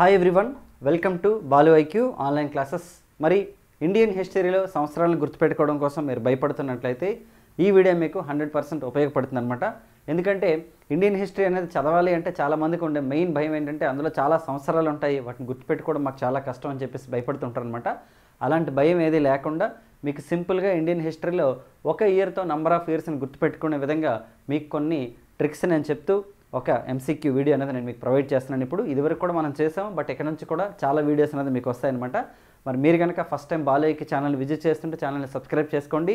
Hi everyone, welcome to Balu IQ online classes. మరి Indian హిస్టరీలో సంవత్సరాలను గుర్తుపెట్టుకోవడం కోసం మీరు భయపడుతున్నట్లయితే ఈ వీడియో మీకు 100% ఉపయోగపడుతుంది అనమాట. ఎందుకంటే ఇండియన్ హిస్టరీ అనేది చదవాలి అంటే చాలామందికి ఉండే మెయిన్ భయం ఏంటంటే అందులో చాలా సంవత్సరాలు ఉంటాయి, వాటిని గుర్తుపెట్టుకోవడం మాకు చాలా కష్టం అని చెప్పేసి భయపడుతుంటారు అనమాట. అలాంటి భయం ఏది లేకుండా మీకు సింపుల్గా ఇండియన్ హిస్టరీలో ఒక ఇయర్తో నంబర్ ఆఫ్ ఇయర్స్ని గుర్తుపెట్టుకునే విధంగా మీకు కొన్ని ట్రిక్స్ నేను చెప్తూ ఒక ఎంసీక్యూ వీడియో అనేది నేను మీకు ప్రొవైడ్ చేస్తున్నాను. ఇప్పుడు ఇదివరకు కూడా మనం చేసాం, బట్ ఇక్కడ నుంచి కూడా చాలా వీడియోస్ అనేది మీకు వస్తాయన్నమాట. మరి మీరు కనుక first time Balu IQ channel visit చేస్తుంటే ఛానల్ని సబ్స్క్రైబ్ చేసుకోండి.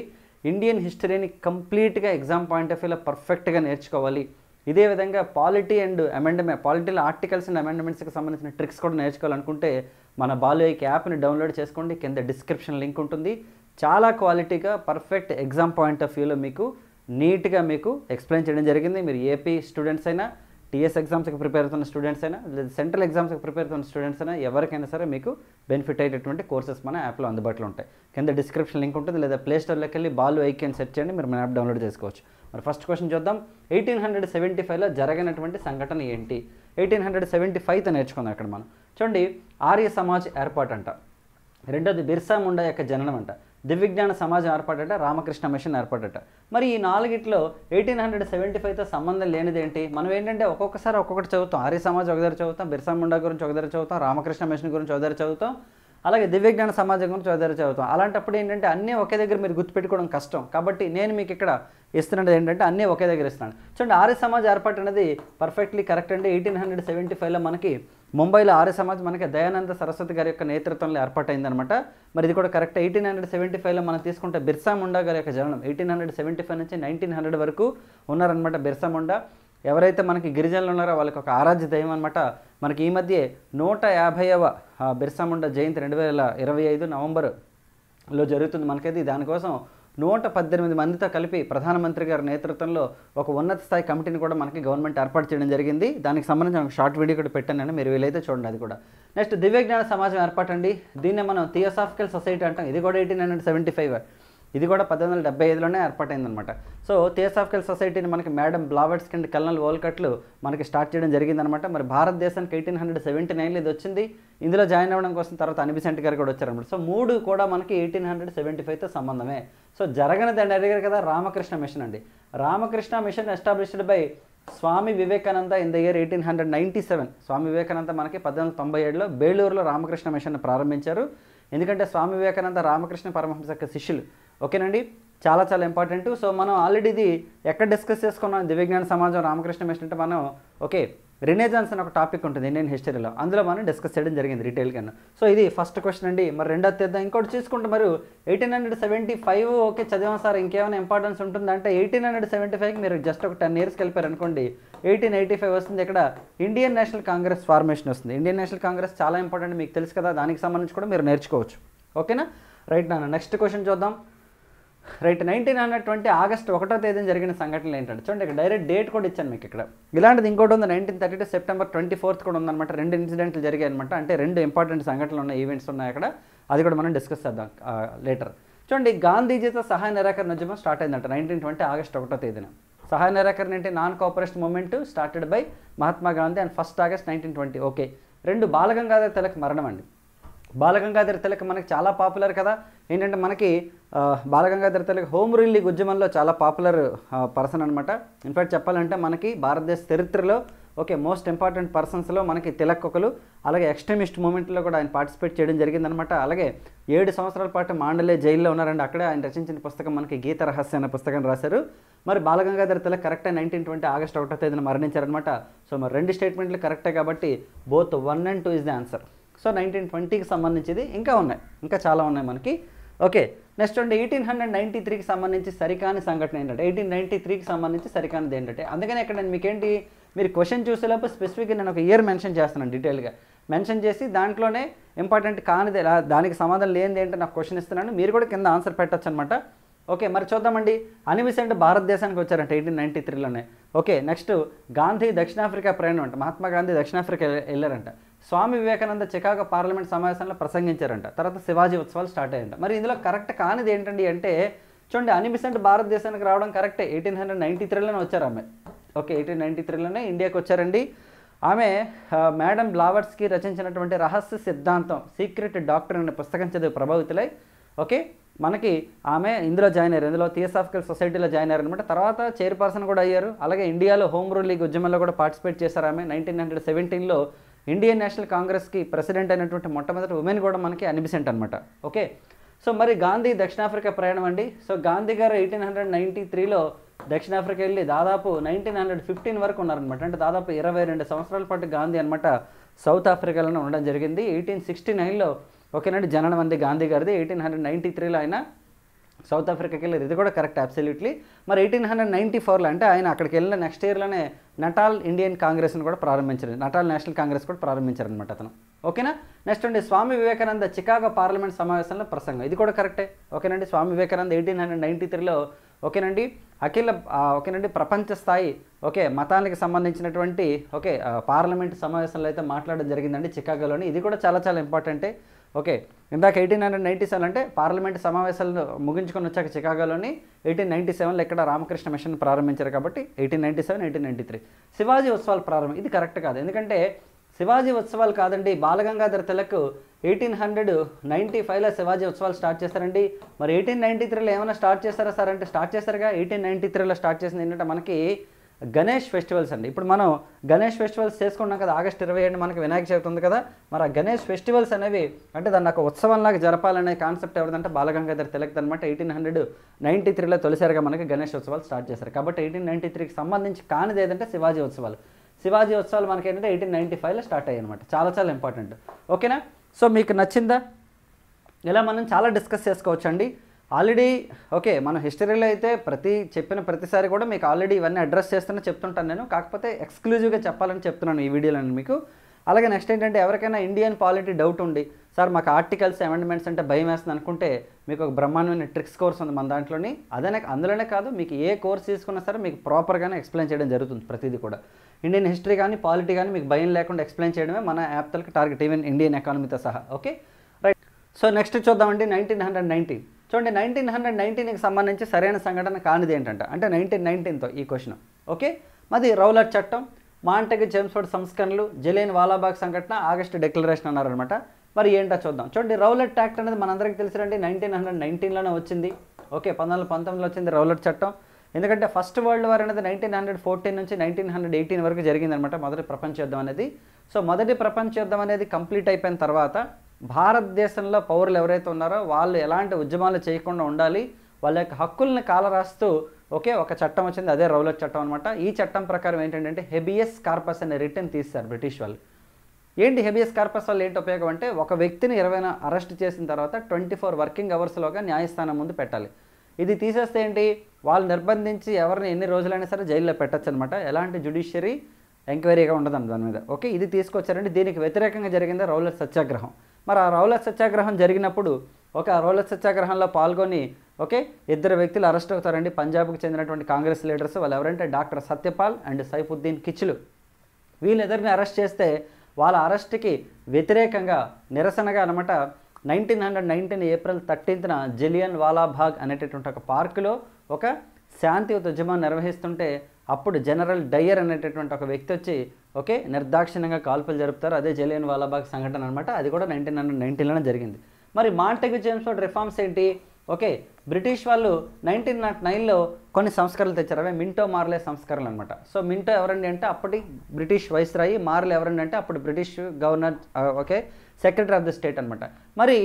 ఇండియన్ హిస్టరీని కంప్లీట్గా ఎగ్జామ్ పాయింట్ ఆఫ్ వ్యూలో పర్ఫెక్ట్గా నేర్చుకోవాలి. ఇదే విధంగా పాలిటీ అండ్ అమెండ్మెంట్, పాలిటీలో ఆర్టికల్స్ అండ్ అమెండ్మెంట్స్కి సంబంధించిన ట్రిక్స్ కూడా నేర్చుకోవాలనుకుంటే మన బాలు ఐక్యూ యాప్ని డౌన్లోడ్ చేసుకోండి. కింద డిస్క్రిప్షన్ లింక్ ఉంటుంది. చాలా క్వాలిటీగా పర్ఫెక్ట్ ఎగ్జామ్ పాయింట్ ఆఫ్ వ్యూలో మీకు నీట్గా మీకు ఎక్స్ప్లెయిన్ చేయడం జరిగింది. మీరు ఏపీ స్టూడెంట్స్ అయినా, టీఎస్ ఎగ్జామ్స్కి ప్రిపేర్ అవుతున్న స్టూడెంట్స్ అయినా, లేదా సెంట్రల్ ఎగ్జామ్స్కి ప్రిపేర్ అవుతున్న స్టూడెంట్స్ అయినా, ఎవరికైనా సరే మీకు బెనిఫిట్ అయ్యేటటువంటి కోర్సెస్ మన యాప్లో అందుబాటులో ఉంటాయి. కింద డిస్క్రిప్షన్ లింక్ ఉంటుంది, లేదా ప్లే స్టోర్లోకి వెళ్ళి బాలు ఐక్యూ అని సెర్చ్ చేయండి, మీరు మన యాప్ డౌన్లోడ్ చేసుకోవచ్చు. మరి ఫస్ట్ క్వశ్చన్ చూద్దాం. 1875లో జరగనటువంటి సంఘటన ఏంటి? 1875తో నేర్చుకుందాం. అక్కడ మనం చూడండి, ఆర్య సమాజ్ ఏర్పాటు అంట. రెండోది బిర్సా ముండా యొక్క జననం అంట. దివ్యజ్ఞాన సమాజం ఏర్పాటట, రామకృష్ణ మిషన్ ఏర్పాటట. మరి ఈ నాలుగిట్లో 1875తో సంబంధం లేనిది ఏంటి? మనం ఏంటంటే ఒక్కొక్కసారి ఒక్కొక్కటి చదువుతాం. ఆర్య సమాజ్ ఒక దగ్గర చదువుతాం, బిర్సా ముండా గురించి ఒక దగ్గర చదువుతాం, రామకృష్ణ మిషన్ గురించి ఒక దగ్గర చదువుతాం, అలాగే దివ్యజ్ఞాన సమాజం గురించి ఒక దగ్గర చదువుతాం. అలాంటప్పుడు ఏంటంటే అన్నీ ఒకే దగ్గర మీరు గుర్తుపెట్టుకోవడం కష్టం. కాబట్టి నేను మీకు ఇక్కడ ఇస్తున్నది ఏంటంటే అన్నీ ఒకే దగ్గర ఇస్తున్నాను. చూడండి, ఆర్య సమాజ్ ఏర్పాటు అనేది పర్ఫెక్ట్లీ కరెక్ట్ అండి. 1875లో మనకి ముంబైలో ఆర్య సమాజ్ మనకి దయానంద సరస్వతి గారి యొక్క నేతృత్వంలో ఏర్పాటైందనమాట. మరి ఇది కూడా కరెక్ట్. 1875లో మనం తీసుకుంటే బిర్సా ముండా గారి యొక్క జననం 1875 నుంచి 1900 వరకు ఉన్నారనమాట. బిర్సా ముండా ఎవరైతే మనకి గిరిజనులు ఉన్నారో వాళ్ళకి ఒక ఆరాధ్య దైవం అనమాట. మనకి ఈ మధ్య 150వ బిర్సా ముండా జయంతి 2025 నవంబర్లో జరుగుతుంది మనకైతే. దానికోసం 118 మందితో కలిపి ప్రధానమంత్రి గారి నేతృత్వంలో ఒక ఉన్నత స్థాయి కమిటీని కూడా మనకి గవర్నమెంట్ ఏర్పాటు చేయడం జరిగింది. దానికి సంబంధించిన ఒక షార్ట్ వీడియో కూడా పెట్టాను, మీరు వీలైతే చూడండి అది కూడా. నెక్స్ట్ దివ్యజ్ఞాన సమాజం ఏర్పాటండి. దీన్నే మనం థియోసాఫికల్ సొసైటీ అంటాం. ఇది కూడా 1875, ఇది కూడా 1875లోనే ఏర్పాటైందనమాట. సో థియోసాఫికల్ సొసైటీని మనకి మేడం బ్లావెట్స్కి అండ్ కల్నల్ వోల్కట్లు మనకి స్టార్ట్ చేయడం జరిగిందనమాట. మరి భారతదేశానికి 1879లో ఇది వచ్చింది. ఇందులో జాయిన్ అవ్వడం కోసం తర్వాత అనిబిసెంట్ గారు కూడా వచ్చారనమాట. సో మూడు కూడా మనకి 1875తో సంబంధమే. సో జరగనిది అని అడిగారు కదా, రామకృష్ణ మిషన్ అండి. Ramakrishna mission established by Swami Vivekananda in the year 1897. Swami Vivekananda మనకి 1897లో బేలూరులో రామకృష్ణ మిషన్ ప్రారంభించారు. ఎందుకంటే స్వామి వివేకానంద రామకృష్ణ పరమహంస యొక్క శిష్యులు. ఓకేనండి, చాలా చాలా ఇంపార్టెంట్. సో మనం ఆల్రెడీ ఇది ఎక్కడ డిస్కస్ చేసుకున్నాం, దివ్యజ్ఞాన సమాజం రామకృష్ణ మిషన్ అంటే మనం రినేజాన్స్ అని ఒక టాపిక్ ఉంటుంది ఇండియన్ హిస్టరీలో, అందులో మనం డిస్కస్ చేయడం జరిగింది డీటెయిల్గా. సో ఇది ఫస్ట్ క్వశ్చన్ అండి. మరి రెండోది తెద్దాం. ఇంకోటి చూసుకుంటే మరి 1875 ఓకే చదివాం సార్, ఇంకేమైనా ఇంపార్టెన్స్ ఉంటుందంటే 1875కి మీరు జస్ట్ ఒక 10 ఇయర్స్కి వెళ్ళిపోయారు అనుకోండి, 1885 వస్తుంది. ఇక్కడ ఇండియన్ నేషనల్ కాంగ్రెస్ ఫార్మేషన్ వస్తుంది. ఇండియన్ నేషనల్ కాంగ్రెస్ చాలా ఇంపార్టెంట్, మీకు తెలుసు కదా, దానికి సంబంధించి కూడా మీరు నేర్చుకోవచ్చు. ఓకేనా, రైట్ నాన్న. నెక్స్ట్ క్వశ్చన్ చూద్దాం. రైట్, 1920 ఆగస్టు 1వ తేదీన జరిగిన సంఘటనలు ఏంటంటే చూడండి, ఇక్కడ డైరెక్ట్ డేట్ కూడా ఇచ్చాను మీకు. ఇక్కడ ఇలాంటిది ఇంకోటి ఉంది, 1932 సెప్టెంబర్ 24 కూడా ఉందన్నమాట. 2 ఇన్సిడెంట్లు జరిగాయి అనమాట. అంటే 2 ఇంపార్టెంట్ సంఘటనలు ఉన్నాయి, ఈవెంట్స్ ఉన్నాయి అక్కడ. అది కూడా మనం డిస్కస్ చేద్దాం లేటర్. చూడండి, గాంధీజీతో సహాయ నిరాకరణ ఉద్యమం స్టార్ట్ అయిందంట 1920 ఆగస్టు 1వ తేదీన. సహాయ నిరాకరణ అంటే non cooperation movement started by Mahatma Gandhi and 1 August 1920. Okay. 2 Balgangadhar Tilak మరణం అండి. బాలగంగాధర్ తిలక్ మనకి చాలా పాపులర్ కదా. ఏంటంటే మనకి Balgangadhar Tilak home rule league ఉద్యమంలో చాలా పాపులర్ పర్సన్ అనమాట. ఇన్ఫ్యాక్ట్ చెప్పాలంటే మనకి భారతదేశ చరిత్రలో మోస్ట్ ఇంపార్టెంట్ పర్సన్స్లో మనకి తిలక్ ఒకరు. అలాగే ఎక్స్ట్రీమిస్ట్ మూమెంట్లో కూడా ఆయన పార్టిసిపేట్ చేయడం జరిగిందనమాట. అలాగే 7 సంవత్సరాల పాటు మాండలే జైల్లో ఉన్నారండి. అక్కడే ఆయన రచించిన పుస్తకం మనకి గీత రహస్య అనే పుస్తకం రాశారు. మరి బాలగంగాధర్ తిలక్ కరెక్టే 1920 ఆగస్టు 1వ తేదీన మరణించారనమాట. సో మరి 2 స్టేట్మెంట్లు కరెక్టే కాబట్టి both 1 and 2 is the answer. So 1920కి సంబంధించింది ఇంకా ఉన్నాయి, ఇంకా చాలా ఉన్నాయి మనకి. ఓకే, నెక్స్ట్ అంటే 1893కి సంబంధించి సరికాని సంఘటన ఏంటంటే 1893కి సంబంధించి సరికానిది ఏంటంటే, అందుకని ఇక్కడ నేను మీకేంటి, మీరు క్వశ్చన్ చూసేలోపు స్పెసిఫిక్గా నేను ఒక ఇయర్ మెన్షన్ చేస్తున్నాను, డీటెయిల్గా మెన్షన్ చేసి దాంట్లోనే ఇంపార్టెంట్ కానిది దానికి సమాధానం లేనిది ఏంటో నాకు క్వశ్చన్ ఇస్తున్నాను, మీరు కూడా కింద ఆన్సర్ పెట్టచ్చు అనమాట. ఓకే, మరి చూద్దామండి. అనిబిసెంట్ భారతదేశానికి వచ్చారంట 1893లోనే. ఓకే, నెక్స్ట్ గాంధీ దక్షిణాఫ్రికా ప్రయాణం అంట. మహాత్మా గాంధీ దక్షిణాఫ్రికా వెళ్ళారంట. స్వామి వివేకానంద చికాగో పార్లమెంట్ సమావేశంలో ప్రసంగించారంట. తర్వాత శివాజీ ఉత్సవాలు స్టార్ట్ అయ్యాయంట. మరి ఇందులో కరెక్ట్ కానిది ఏంటండి అంటే చూడండి, అనిబిసెంట్ భారతదేశానికి రావడం కరెక్టే. 1893లోనే వచ్చారు ఆమె. ఓకే, 1893లోనే ఇండియాకి వచ్చారండి. ఆమె మేడం బ్లావర్స్కి రచించినటువంటి రహస్య సిద్ధాంతం సీక్రెట్ డాక్టర్ అనే పుస్తకం చదివి ప్రభావితులై ఓకే మనకి ఆమె ఇందులో జాయిన్ అయ్యారు, ఇందులో థియోసాఫికల్ సొసైటీలో జాయిన్ అయ్యారు అనమాట. తర్వాత చైర్పర్సన్ కూడా అయ్యారు. అలాగే ఇండియాలో హోమ్ రూల్ లీగ్ ఉద్యమంలో కూడా పార్టిసిపేట్ చేశారు ఆమె. 1917లో ఇండియన్ నేషనల్ కాంగ్రెస్కి ప్రెసిడెంట్ అయినటువంటి మొట్టమొదటి ఉమెన్ కూడా మనకి అన్ని బెసెంట్ అనమాట. ఓకే, సో మరి గాంధీ దక్షిణాఫ్రికా ప్రయాణం అండి. సో గాంధీ గారు 1893లో దక్షిణాఫ్రికా వెళ్ళి దాదాపు 1915 వరకు ఉన్నారనమాట. అంటే దాదాపు 22 సంవత్సరాల పాటు గాంధీ అనమాట సౌత్ ఆఫ్రికాలోనే ఉండడం జరిగింది. 1869లో ఓకేనండి జననం అంది గాంధీ గారిది. 1893లో ఆయన సౌత్ ఆఫ్రికాకి వెళ్ళారు, ఇది కూడా కరెక్ట్ అబ్సల్యూట్లీ. మరి 1894లో అంటే ఆయన అక్కడికి వెళ్ళిన నెక్స్ట్ ఇయర్లోనే నటాల్ ఇండియన్ కాంగ్రెస్ని కూడా ప్రారంభించారు, నటాల్ నేషనల్ కాంగ్రెస్ కూడా ప్రారంభించారనమాట అతను. ఓకేనా. నెక్స్ట్ అండి స్వామి వివేకానంద చికాగో పార్లమెంట్ సమావేశంలో ప్రసంగం, ఇది కూడా కరెక్టే. ఓకేనండి స్వామి వివేకానంద 1893లో ఓకేనండి ఓకేనండి ప్రపంచ స్థాయి మతానికి సంబంధించినటువంటి పార్లమెంట్ సమావేశంలో అయితే మాట్లాడడం జరిగిందండి చికాగోలోని, ఇది కూడా చాలా చాలా ఇంపార్టెంటే. ఓకే, ఇందాక 1897 అంటే పార్లమెంట్ సమావేశాలు ముగించుకొని వచ్చాక చికాగోలోని 1897లో ఇక్కడ రామకృష్ణ మిషన్ ప్రారంభించారు కాబట్టి 1897, 1893 శివాజీ ఉత్సవాలు ప్రారంభం, ఇది కరెక్ట్ కాదు. ఎందుకంటే శివాజీ ఉత్సవాలు కాదండి, బాలగంగాధర్ తిలక్ 1895లో శివాజీ ఉత్సవాలు స్టార్ట్ చేశారండి. మరి 1893లో ఏమైనా స్టార్ట్ చేస్తారా సార్ అంటే స్టార్ట్ చేశారుగా. 1893లో స్టార్ట్ చేసింది ఏంటంటే మనకి గణేష్ ఫెస్టివల్స్ అండి. ఇప్పుడు మనం గణేష్ ఫెస్టివల్స్ చేసుకున్నాం కదా, ఆగస్టు 27 మనకి వినాయక చవితి ఉంది కదా. మరి ఆ గణేష్ ఫెస్టివల్స్ అనేవి అంటే దాన్ని ఒక ఉత్సవంలాగా జరపాలనే కాన్సెప్ట్ ఎవరిదంటే బాలగంగాధర్ తిలక్ అనమాట. 1893లో తొలిసారిగా మనకి గణేష్ ఉత్సవాలు స్టార్ట్ చేశారు. కాబట్టి 1893కి సంబంధించి కానిది ఏదంటే శివాజీ ఉత్సవాలు. శివాజీ ఉత్సవాలు మనకి ఏంటంటే 1895లో స్టార్ట్ అయ్యాయి అనమాట. చాలా చాలా ఇంపార్టెంట్. ఓకేనా. సో మీకు నచ్చిందా? ఇలా మనం చాలా డిస్కస్ చేసుకోవచ్చు అండి. ఆల్రెడీ ఓకే మన హిస్టరీలో అయితే చెప్పిన ప్రతిసారి కూడా మీకు ఆల్రెడీ ఇవన్నీ అడ్రస్ చేస్తున్నా చెప్తుంటాను నేను, కాకపోతే ఎక్స్క్లూజివ్గా చెప్పాలని చెప్తున్నాను ఈ వీడియోలో మీకు. అలాగే నెక్స్ట్ ఏంటంటే ఎవరికైనా ఇండియన్ పాలిటీ డౌట్ ఉండి సార్ మాకు ఆర్టికల్స్ అమెండ్మెంట్స్ అంటే భయం వేస్తుంది అనుకుంటే మీకు ఒక బ్రహ్మాండమైన ట్రిక్స్ కోర్స్ ఉంది మన దాంట్లోని. అందులోనే కాదు మీకు ఏ కోర్స్ తీసుకున్నా సరే మీకు ప్రాపర్గానే ఎక్స్ప్లెయిన్ చేయడం జరుగుతుంది ప్రతిదీ కూడా. ఇండియన్ హిస్టరీ కానీ పాలిటీ కానీ మీకు భయం లేకుండా ఎక్స్ప్లెయిన్ చేయడమే మన యాప్ తలకి టార్గెట్, ఈవెన్ ఇండియన్ ఎకానమీతో సహా. Okay right. సో నెక్స్ట్ చూద్దామండి 1919. చూడండి 1919కి సంబంధించి సరైన సంఘటన కానిది ఏంటంటే అంటే 1919తో ఈ క్వశ్చన్. ఓకే, మాది రౌలట్ చట్టం, మాంటెగ్ జేమ్స్ఫోర్డ్ సంస్కరణలు, జలియన్ వాలాబాగ్ సంఘటన, ఆగస్టు డిక్లరేషన్ అన్నారనమాట. మరి ఏంటో చూద్దాం. చూడండి రౌలట్ యాక్ట్ అనేది మనందరికీ తెలుసురండి 1919లోనే వచ్చింది. ఓకే 1919లో వచ్చింది రౌలట్ చట్టం. ఎందుకంటే ఫస్ట్ వరల్డ్ వార్ అనేది 1914 నుంచి 1918 వరకు జరిగిందనమాట, మొదటి ప్రపంచ యుద్ధం అనేది. సో మొదటి ప్రపంచ యుద్ధం అనేది కంప్లీట్ అయిపోయిన తర్వాత భారతదేశంలో పౌరులు ఎవరైతే ఉన్నారో వాళ్ళు ఎలాంటి ఉద్యమాలు చేయకుండా ఉండాలి, వాళ్ళ యొక్క హక్కుల్ని కాలరాస్తూ ఒక చట్టం వచ్చింది, అదే రౌలట్ చట్టం అనమాట. ఈ చట్టం ప్రకారం ఏంటంటే హెబియస్ కార్పస్ అనే రిటర్న్ తీస్తారు బ్రిటిష్ వాళ్ళు. ఏంటి హెబియస్ కార్పస్ వల్ల ఏంటి ఉపయోగం అంటే ఒక వ్యక్తిని 20 అరెస్ట్ చేసిన తర్వాత 24 వర్కింగ్ అవర్స్లోగా న్యాయస్థానం ముందు పెట్టాలి. ఇది తీసేస్తే ఏంటి వాళ్ళు నిర్బంధించి ఎవరిని ఎన్ని రోజులైనా సరే జైల్లో పెట్టచ్చు అనమాట, ఎలాంటి జ్యుడిషియరీ ఎంక్వైరీగా ఉండదు దాని మీద. ఓకే, ఇది తీసుకొచ్చారండి. దీనికి వ్యతిరేకంగా జరిగింది రౌలట్ సత్యాగ్రహం. మరి ఆ రౌలట్ సత్యాగ్రహం జరిగినప్పుడు రౌలట్ సత్యాగ్రహంలో పాల్గొని ఇద్దరు వ్యక్తులు అరెస్ట్ అవుతారండి, పంజాబ్కి చెందినటువంటి కాంగ్రెస్ లీడర్స్. వాళ్ళు ఎవరంటే డాక్టర్ సత్యపాల్ అండ్ సైఫుద్దీన్ కిచ్లు. వీళ్ళిద్దరిని అరెస్ట్ చేస్తే వాళ్ళ అరెస్ట్కి వ్యతిరేకంగా నిరసనగా అనమాట 1919 ఏప్రిల్ 13న జలియన్ వాలాబాగ్ అనేటటువంటి ఒక పార్కులో ఒక శాంతియుత ఉద్యమం నిర్వహిస్తుంటే అప్పుడు జనరల్ డయ్యర్ అనేటటువంటి ఒక వ్యక్తి వచ్చి నిర్దాక్షిణ్యంగా కాల్పులు జరుపుతారు. అదే జలియన్ వాలాబాగ్ సంఘటన అనమాట. అది కూడా 1919లోనే జరిగింది. మరి మాంటెగ్ జేమ్స్ఫోర్డ్ రిఫార్మ్స్ ఏంటి? బ్రిటిష్ వాళ్ళు 1909లో కొన్ని సంస్కరణలు తెచ్చారు, అవే మింటో మార్లే సంస్కరణలు అనమాట. సో మింటో ఎవరండి అంటే అప్పటి బ్రిటిష్ వైస్రాయి, మార్లే ఎవరండి అంటే అప్పుడు British governor secretary of the state అనమాట. మరి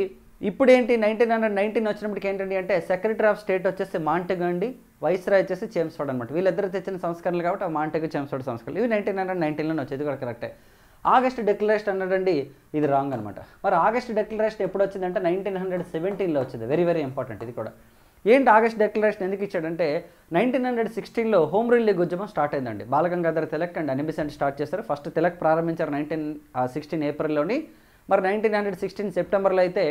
ఇప్పుడు ఏంటి 1919 వచ్చినప్పటికి ఏంటండి అంటే సెక్రటరీ ఆఫ్ స్టేట్ వచ్చేసి మాంటెగ్ అండి, వైస్రాయ్ వచ్చేసి చేమ్స్ఫోర్డ్ అనమాట. వీళ్ళిద్దరు తెచ్చిన సంస్కరణలు కాబట్టి మాంటెగ్ చేమ్స్ఫోర్డ్ సంస్కరణలు ఇవి 1919లోనే వచ్చేది కూడా కరెక్టే. ఆగస్ట్ డిక్లరేషన్ అన్నాడండి, ఇది రాంగ్ అనమాట. మరి ఆగస్ట్ డిక్లరేషన్ ఎప్పుడు వచ్చిందంటే 1917లో వచ్చింది. వెరీ వెరీ ఇంపార్టెంట్ ఇది కూడా. ఏంటి ఆగస్ట్ డిక్లరేషన్ ఎందుకు ఇచ్చాడంటే 1916లో హోమ్ రూల్ లీగ్ ఉద్యమం స్టార్ట్ అయిందండి. బాలగంగాధర్ తిలక్ అండ్ అన్ని బెసెంట్ స్టార్ట్ చేశారు. ఫస్ట్ తిలక్ ప్రారంభించారు 1916 ఏప్రిల్లోని. మరి 1916 సెప్టెంబర్లో అయితే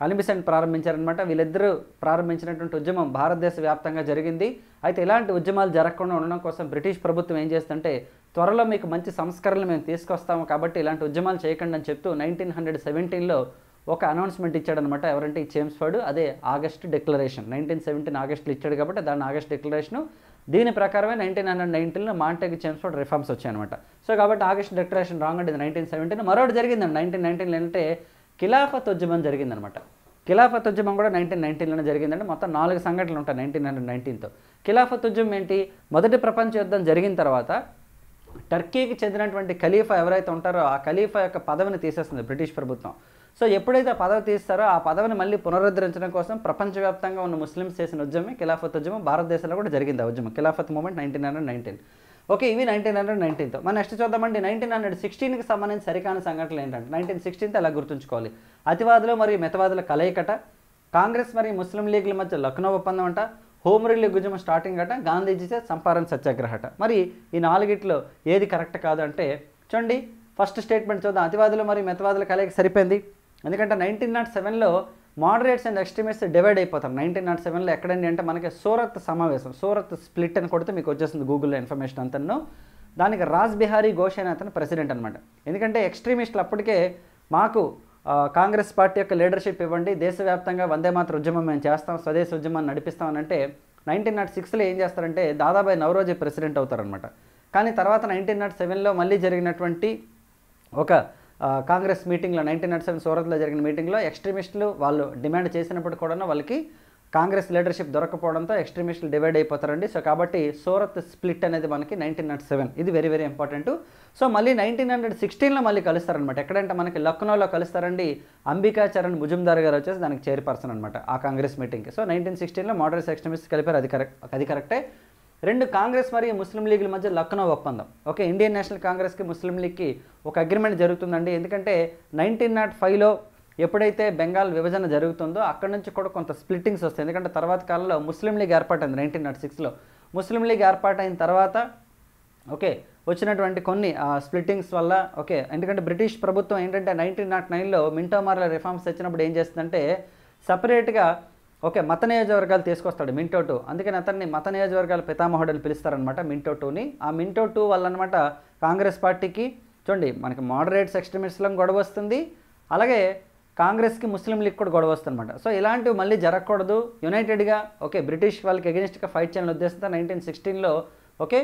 అన్ని బెసెంట్ ప్రారంభించారనమాట. వీళ్ళిద్దరూ ప్రారంభించినటువంటి ఉద్యమం భారతదేశ వ్యాప్తంగా జరిగింది. అయితే ఇలాంటి ఉద్యమాలు జరగకుండా ఉండడం కోసం బ్రిటిష్ ప్రభుత్వం ఏం చేస్తుంటే త్వరలో మీకు మంచి సంస్కరణలు మేము తీసుకొస్తాము కాబట్టి ఇలాంటి ఉద్యమాలు చేయకండి అని చెప్తూ 1917లో ఒక అనౌన్స్మెంట్ ఇచ్చాడనమాట. ఎవరంటే ఈ చేమ్స్ఫోర్డ్, అదే ఆగస్ట్ డిక్లరేషన్. 1917 ఆగస్టులో ఇచ్చాడు కాబట్టి దాన్ని ఆగస్ట్ డిక్లరేషను. దీని ప్రకారమే 1919లో మాంటెగ్ చెమ్స్ఫోర్డ్ రిఫార్మ్స్ వచ్చాయన్నమాట. సో కాబట్టి ఆగస్ట్ డిక్లరేషన్ రాంగ్ అంటే 1917. మరొకటి జరిగిందండి 1919లో ఏంటంటే ఖిలాఫత్ ఉద్యమం జరిగిందనమాట. ఖిలాఫత్ ఉద్యమం కూడా 1919లోనే జరిగిందంటే మొత్తం 4 సంఘటనలు ఉంటాయి 1919తో. ఖిలాఫత్ ఉద్యమం ఏంటి, మొదటి ప్రపంచ యుద్ధం జరిగిన తర్వాత టర్కీకి చెందినటువంటి ఖలీఫా ఎవరైతే ఉంటారో ఆ ఖలీఫా యొక్క పదవిని తీసేస్తుంది బ్రిటిష్ ప్రభుత్వం. సో ఎప్పుడైతే ఆ పదవి తీస్తారో ఆ పదవిని మళ్ళీ పునరుద్ధరించడం కోసం ప్రపంచవ్యాప్తంగా ఉన్న ముస్లిమ్స్ చేసిన ఉద్యమం ఖిలాఫత్ ఉద్యమం. భారతదేశంలో కూడా జరిగింది ఆ ఉద్యమం, ఖిలాఫత్ మూమెంట్ 1919. ఓకే, ఇవి 1919తో. మన నెక్స్ట్ చూద్దామండి 1916కి సంబంధించి సరికాని సంఘటనలు ఏంటంటే 1916 అలా గుర్తుంచుకోవాలి. అతివాదులు మరియు మితవాదుల కలయికట, కాంగ్రెస్ మరియు ముస్లిం లీగ్ల మధ్య లక్నో ఒప్పందం అంట, హోమ్ రూల్ ఉద్యమం స్టార్టింగ్ అట, గాంధీజీ చంపారన్ సత్యాగ్రహ అట. మరి ఈ 4గిట్లో ఏది కరెక్ట్ కాదు అంటే చూడండి, ఫస్ట్ స్టేట్మెంట్ చూద్దాం. అతివాదులు మరియు మితవాదుల కలయిక సరిపోయింది. ఎందుకంటే 1907లో మోడరేట్స్ అండ్ ఎక్స్ట్రీమిస్ట్స్ డివైడ్ అయిపోతారు. 1907లో ఎక్కడండి అంటే మనకి సూరత్ సమావేశం, సూరత్ స్ప్లిట్ అని కొడితే మీకు వచ్చేస్తుంది గూగుల్లో ఇన్ఫర్మేషన్ అంతను. దానికి రాజ్ బిహారీ ఘోష్ అనే అతను ప్రెసిడెంట్ అనమాట. ఎందుకంటే ఎక్స్ట్రీమిస్టులు అప్పటికే మాకు కాంగ్రెస్ పార్టీ యొక్క లీడర్షిప్ ఇవ్వండి, దేశవ్యాప్తంగా వందే మాతర ఉద్యమం మేము చేస్తాం, స్వదేశీ ఉద్యమాన్ని నడిపిస్తామని అంటే 1906లో ఏం చేస్తారంటే దాదాబాయి నవరోజీ ప్రెసిడెంట్ అవుతారనమాట. కానీ తర్వాత 1907లో మళ్ళీ జరిగినటువంటి ఒక కాంగ్రెస్ మీటింగ్లో 1907 సూరత్లో జరిగిన మీటింగ్లో ఎక్స్ట్రీమిస్టులు వాళ్ళు డిమాండ్ చేసినప్పుడు కూడా వాళ్ళకి కాంగ్రెస్ లీడర్షిప్ దొరకపోవడంతో ఎక్స్ట్రీమిస్టులు డివైడ్ అయిపోతారండి. సో కాబట్టి సూరత్ స్ప్లిట్ అనేది మనకి 1907, ఇది వెరీ వెరీ ఇంపార్టెంట్. సో మళ్ళీ 1916లో మళ్ళీ కలుస్తారనమాట. ఎక్కడంటే మనకి లక్నోలో కలుస్తారండి. అంబికా చరణ్ ముజుమ్దార్ గారు వచ్చేసి దానికి చైర్పర్సన్ అనమాట ఆ కాంగ్రెస్ మీటింగ్కి. సో 1916లో మోడరేట్స్ ఎక్స్ట్రీమిస్ట్ కలిపారు, అది కరెక్టే. 2 కాంగ్రెస్ మరియు ముస్లిం లీగ్ల మధ్య లక్నో ఒప్పందం. ఓకే, ఇండియన్ నేషనల్ కాంగ్రెస్కి ముస్లిం లీగ్కి ఒక అగ్రిమెంట్ జరుగుతుందండి. ఎందుకంటే 1905లో ఎప్పుడైతే బెంగాల్ విభజన జరుగుతుందో అక్కడ నుంచి కూడా కొంత స్ప్లిట్టింగ్స్ వస్తాయి. ఎందుకంటే తర్వాత కాలంలో ముస్లిం లీగ్ ఏర్పాటైంది 1906లో. ముస్లిం లీగ్ ఏర్పాటైన తర్వాత ఓకే వచ్చినటువంటి కొన్ని స్ప్లిట్టింగ్స్ వల్ల ఓకే, ఎందుకంటే బ్రిటిష్ ప్రభుత్వం ఏంటంటే 1909లో మింటో మార్లే రిఫార్మ్స్ తెచ్చినప్పుడు ఏం చేస్తుందంటే సపరేట్గా ఓకే మత నియోజకవర్గాలు తీసుకొస్తాడు మింటో 2. అందుకని అతన్ని మత నియోజకవర్గాల పితామహుడు అని పిలుస్తారనమాట మింటో 2ని. ఆ మింటో 2 వల్ల అనమాట కాంగ్రెస్ పార్టీకి చూడండి మనకి మోడరేట్స్ ఎక్స్ట్రీమిస్టులకు గొడవ వస్తుంది, అలాగే కాంగ్రెస్కి ముస్లిం లీగ్ కూడా గొడవ వస్తుంది అనమాట. సో ఇలాంటివి మళ్ళీ జరగకూడదు, యునైటెడ్గా ఓకే బ్రిటిష్ వాళ్ళకి ఎగెనిస్ట్గా ఫైట్ చేయాలని ఉద్దేశంతో 1916లో ఓకే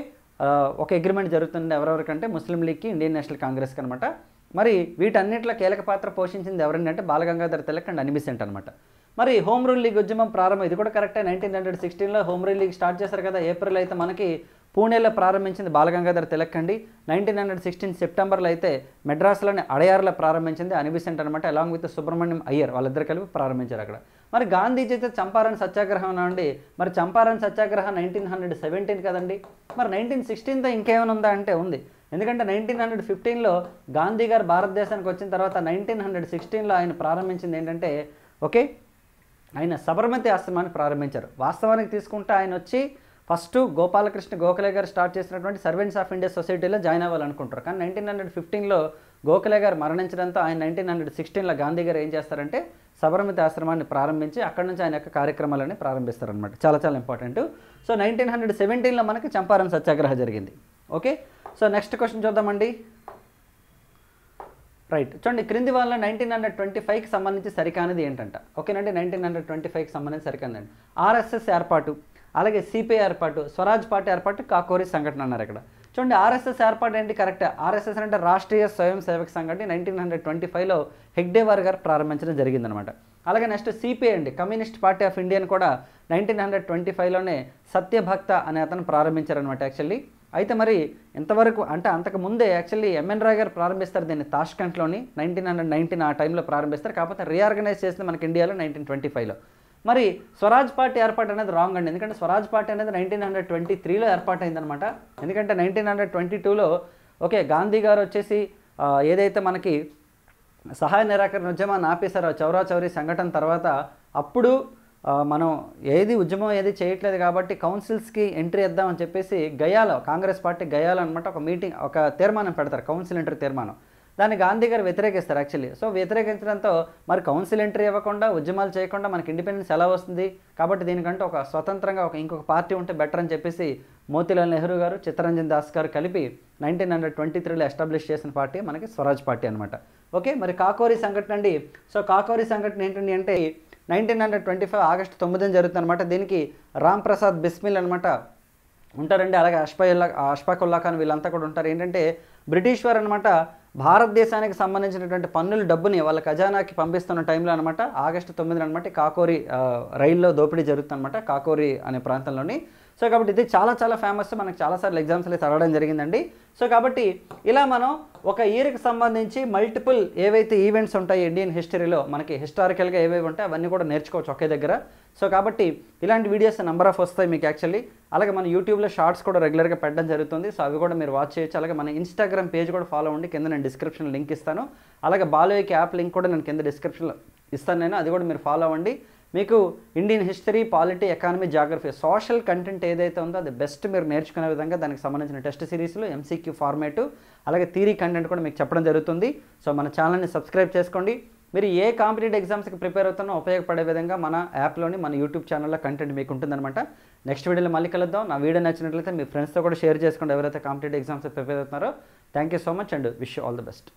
ఒక అగ్రిమెంట్ జరుగుతుంది ఎవరెవరికంటే ముస్లిం లీగ్కి, ఇండియన్ నేషనల్ కాంగ్రెస్కి అనమాట. మరి వీటన్నిటిలో కీలక పాత్ర పోషించింది ఎవరండి అంటే బాలగంగాధర్ తిలక్ అండ్ అన్ని బెసెంట్ అనమాట. మరి హోమ్ రూల్ లీగ్ ఉద్యమం ప్రారంభం, ఇది కూడా కరెక్టే. 1916లో హోమ్ రూల్ లీగ్ స్టార్ట్ చేశారు కదా, ఏప్రిల్ అయితే మనకి పూణేలో ప్రారంభించింది బాలగంగాధర్ తిలక్ అండి. 1916 సెప్టెంబర్లో అయితే మెడ్రాస్లోని అడయార్లో ప్రారంభించింది అన్ని బెసెంట్ అనమాట, అలాంగ్ విత్ సుబ్రహ్మణ్యం అయ్యర్, వాళ్ళిద్దరు కలిపి ప్రారంభించారు అక్కడ. మరి గాంధీజీ అయితే చంపారన్ సత్యాగ్రహం అండి. మరి చంపారన్ సత్యాగ్రహం 1917 కదండి. మరి 1916తో ఇంకేమైనా ఉందా అంటే ఉంది. ఎందుకంటే 1915లో గాంధీ గారు భారతదేశానికి వచ్చిన తర్వాత 1916లో ఆయన ప్రారంభించింది ఏంటంటే ఓకే ఆయన సబర్మతి ఆశ్రమాన్ని ప్రారంభించారు. వాస్తవానికి తీసుకుంటే ఆయన వచ్చి ఫస్ట్ గోపాలకృష్ణ గోఖలే గారు స్టార్ట్ చేసినటువంటి సర్వెంట్స్ ఆఫ్ ఇండియా సొసైటీలో జాయిన్ అవ్వాలనుకుంటారు. కానీ 1915లో గోఖలే గారు మరణించడంతో ఆయన 1916లో గాంధీ గారు ఏం చేస్తారంటే సబర్మతి ఆశ్రమాన్ని ప్రారంభించి అక్కడ నుంచి ఆయన యొక్క కార్యక్రమాలని ప్రారంభిస్తారనమాట. చాలా చాలా ఇంపార్టెంట్. సో 1917లో మనకి చంపారన్ సత్యాగ్రహం జరిగింది. ఓకే, సో నెక్స్ట్ క్వశ్చన్ చూద్దామండి. రైట్, చూడండి క్రింది వాళ్ళ 1925కి సంబంధించి సరికానిది ఏంటంట. ఓకేనండి, 1925కి సంబంధించి సరికానిదండి. ఆర్ఎస్ఎస్ ఏర్పాటు, అలాగే సిపిఐ ఏర్పాటు, స్వరాజ్ పార్టీ ఏర్పాటు, కాకోరి సంఘటన అన్నారు ఇక్కడ. చూడండి ఆర్ఎస్ఎస్ ఏర్పాటు ఏంటి కరెక్ట్. ఆర్ఎస్ఎస్ అంటే రాష్ట్రీయ స్వయం సేవక సంఘటన 1925లో హెగ్డేవార్ గారు ప్రారంభించడం జరిగిందనమాట. అలాగే నెక్స్ట్ సిపిఐ అండి, కమ్యూనిస్ట్ పార్టీ ఆఫ్ ఇండియాని కూడా 1925లోనే సత్యభక్త అనే అతను ప్రారంభించారనమాట యాక్చువల్లీ. అయితే మరి ఇంతవరకు అంటే అంతకు ముందే యాక్చువల్లీ ఎంఎన్ రాయ్ గారు ప్రారంభిస్తారు దీన్ని తాష్కంట్లోని 1919 ఆ టైంలో ప్రారంభిస్తారు. కాకపోతే రీఆర్గనైజ్ చేసింది మనకి ఇండియాలో 1925లో. మరి స్వరాజ్ పార్టీ ఏర్పాటు అనేది రాంగ్ అండి. ఎందుకంటే స్వరాజ్ పార్టీ అనేది 1923లో ఏర్పాటైందనమాట. ఎందుకంటే 1922లో ఓకే గాంధీ గారు వచ్చేసి ఏదైతే మనకి సహాయ నిరాకరణ ఉద్యమాన్ని ఆపేశారో చౌరా చౌరీ సంఘటన తర్వాత అప్పుడు మనం ఏది ఉద్యమం ఏది చేయట్లేదు కాబట్టి కౌన్సిల్స్కి ఎంట్రీ ఇద్దామని చెప్పేసి గయాలో కాంగ్రెస్ పార్టీ గయాలో అనమాట ఒక మీటింగ్ ఒక తీర్మానం పెడతారు, కౌన్సిల్ ఎంట్రీ తీర్మానం. దాన్ని గాంధీ గారు వ్యతిరేకిస్తారు యాక్చువల్లీ. సో వ్యతిరేకించడంతో మరి కౌన్సిల్ ఎంట్రీ ఇవ్వకుండా ఉద్యమాలు చేయకుండా మనకి ఇండిపెండెన్స్ ఎలా వస్తుంది, కాబట్టి దీనికంటే ఒక స్వతంత్రంగా ఇంకొక పార్టీ ఉంటే బెటర్ అని చెప్పేసి మోతీలాల్ నెహ్రూ గారు చిత్తరంజన్ దాస్ గారు కలిపి 1923లో ఎస్టాబ్లిష్ చేసిన పార్టీ మనకి స్వరాజ్ పార్టీ అనమాట. ఓకే, మరి కాకోరి సంఘటన అండి. సో కాకోరి సంఘటన ఏంటండి అంటే 1925 ఆగస్టు 9న జరుగుతుంది అనమాట. దీనికి రామ్ ప్రసాద్ బిస్మిల్ అనమాట ఉంటారండి. అలాగే అష్ఫాక్ ఉల్లా ఖాన్ వీళ్ళంతా కూడా ఉంటారు. ఏంటంటే బ్రిటిష్ వారు అనమాట భారతదేశానికి సంబంధించినటువంటి పన్నుల డబ్బుని వాళ్ళ ఖజానాకి పంపిస్తున్న టైంలో అనమాట ఆగస్టు 9 అనమాట కాకోరి రైల్లో దోపిడీ జరుగుతుందన్నమాట, కాకోరి అనే ప్రాంతంలోని. సో కాబట్టి ఇది చాలా చాలా ఫేమస్, మనకు చాలాసార్లు ఎగ్జామ్స్లో చదవడం జరిగిందండి. సో కాబట్టి ఇలా మనం ఒక ఇయర్కి సంబంధించి మల్టిపుల్ ఏవైతే ఈవెంట్స్ ఉంటాయి ఇండియన్ హిస్టరీలో, మనకి హిస్టారికల్గా ఏవేవి ఉంటాయి అవన్నీ కూడా నేర్చుకోవచ్చు ఒకే దగ్గర. సో కాబట్టి ఇలాంటి వీడియోస్ నెంబర్ ఆఫ్ వస్తాయి మీకు యాక్చువల్లీ. అలాగే మన యూట్యూబ్లో షార్ట్స్ కూడా రెగ్యులర్గా పెట్టడం జరుగుతుంది. సో అవి కూడా మీరు వాచ్ చేయొచ్చు. అలాగే మన ఇన్స్టాగ్రామ్ పేజ్ కూడా ఫాలో అవ్వండి, కింద నేను డిస్క్రిప్షన్ లింక్ ఇస్తాను. అలాగే బాలోయిక్ యాప్ లింక్ కూడా నేను కింద డిస్క్రిప్షన్లో ఇస్తాను నేను, అది కూడా మీరు ఫాలో అవ్వండి. మీకు Indian history, polity, economy, geography, social content ఏదైతే ఉందో అది బెస్ట్ మీరు నేర్చుకునే విధంగా దానికి సంబంధించిన టెస్ట్ సిరీస్లు, ఎంసీక్యూ ఫార్మేటు, అలాగే థియరీ కంటెంట్ కూడా మీకు చెప్పడం జరుగుతుంది. సో మన ఛానల్ని సబ్స్క్రైబ్ చేసుకోండి. మీరు ఏ కాంపిటేటివ్ ఎగ్జామ్స్కి ప్రిపేర్ అవుతున్నా ఉపయోగపడే విధంగా మన యాప్లోని మన యూట్యూబ్ ఛానల్లో కంటెంట్ మీకు ఉంటుందన్నమాట. నెక్స్ట్ వీడియోలో మళ్ళీ కలుద్దాం. నా వీడియో నచ్చినట్లయితే మీ ఫ్రెండ్స్తో కూడా షేర్ చేసుకోండి ఎవరైతే కాంపిటేటివ్ ఎగ్జామ్స్ ప్రిపేర్ అవుతున్నారో. Thank you so much and wish you all the best.